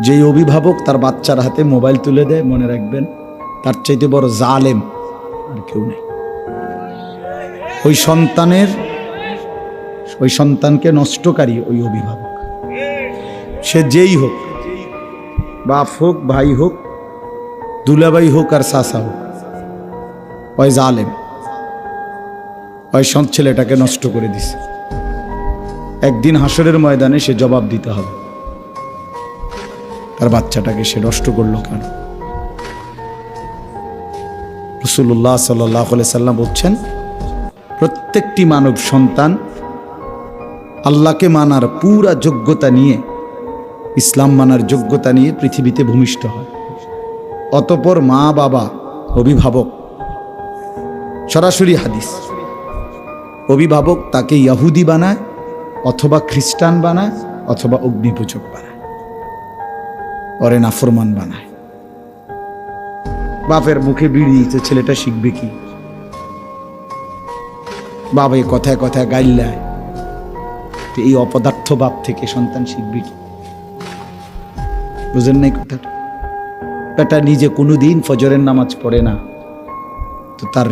যেই অভিভাবক তার বাচ্চার হাতে মোবাইল তুলে দেয়, মনে রাখবেন তার চাইতে বড় জালেম আর কেউ নেই। ওই সন্তানকে নষ্টকারী ওই অভিভাবক, সে যেই হোক, বাপ হোক, ভাই হোক, দুলাভাই হোক আর চাচা হোক, ওই জালেম, ওই ছেলেটাকে নষ্ট করে দিছে। একদিন হাসরের ময়দানে সে জবাব দিতে হবে, তার বাচ্চাটাকে সে নষ্ট করলো কেন। রাসূলুল্লাহ সাল্লাল্লাহু আলাইহি সাল্লাম বলছেন, প্রত্যেকটি মানব সন্তান আল্লাহকে মানার পুরা যোগ্যতা নিয়ে, ইসলাম মানার যোগ্যতা নিয়ে পৃথিবীতে ভূমিষ্ঠ হয়। অতঃপর মা বাবা, অভিভাবক, সরাসরি হাদিস, অভিভাবক তাকে ইহুদি বানায় অথবা খ্রিস্টান বানায় অথবা অগ্নিপূজক বানায়, ওরে নাফরমান বানায়। বাপের মুখে বিড়ি দিতে ছেলেটা শিখবে কি? বাবা কথায় কথায় গাইল্লায়, এই অপদার্থ বাপ থেকে সন্তান শিখবে কি? বুঝেন নাই কথাটা? এটা নিজে কোনোদিন ফজরের নামাজ পড়ে না, তো তার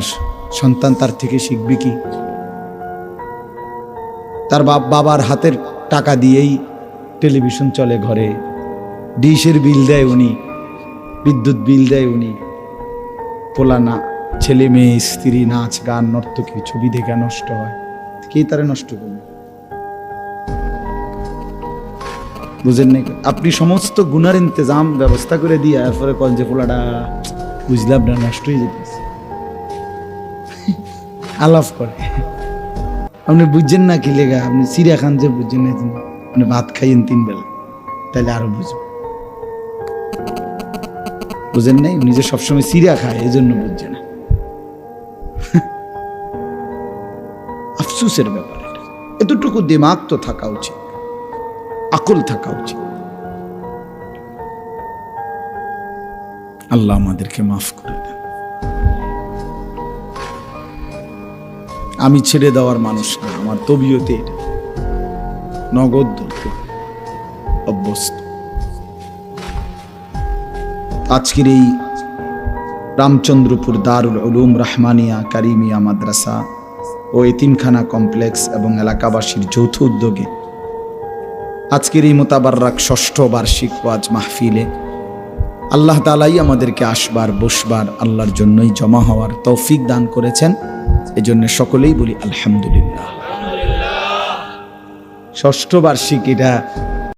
সন্তান তার থেকে শিখবে কি? তার বাবার হাতের টাকা দিয়েই টেলিভিশন চলে ঘরে, ডিশের বিল দেয় উনি, বিদ্যুৎ বিল দেয় উনি, পোলা না ছেলে মেয়ে স্ত্রী নাচ গান নর্তকী ছবি দেখে নষ্ট হয়, কে তারে নষ্ট করবে? বুঝেন নাই? আপনি সমস্ত গুনার ইন্তজাম ব্যবস্থা করে দিয়ে এরপরে কল যে পোলাটা বুঝলাম না, নষ্ট হয়ে যেতেছে, আলাপ করে। আপনি বুঝছেন না কি লেগা? আপনি চিড়িয়া খান যে বুঝছেন না, আপনি ভাত খাইয়েন 3 বেলা, তাইলে আরো বুঝবেন। বুঝেন নাই? উনি যে সবসময় চিড়িয়া খায় এই জন্য বুঝছে না। আফসোসের ব্যাপার এটা। এতটুকু দিমাগ তো থাকা উচিত, আকল থাকা উচিত। আল্লাহ আমাদেরকে মাফ করে দেন। আমি ছেড়ে দেওয়ার মানুষ না, আমার তবিয়তে এটা নগদ ধরতে অভ্যস্ত। আজকের এই রামচন্দ্রপুর দারুল উলুম রাহমানিয়া কারিমিয়া মাদ্রাসা ও এতিমখানা কমপ্লেক্স এবং এলাকাবাসীর যৌথ উদ্যোগে আজকের এই মোতাবাররাক ৬ষ্ঠ বার্ষিক ওয়াজ মাহফিলে আল্লাহ তাআলাই আমাদেরকে আসবার বসবার, আল্লাহর জন্যই জমা হওয়ার তৌফিক দান করেছেন। এজন্য সকলেই বলি আলহামদুলিল্লাহ। ৬ষ্ঠ বার্ষিক, এটা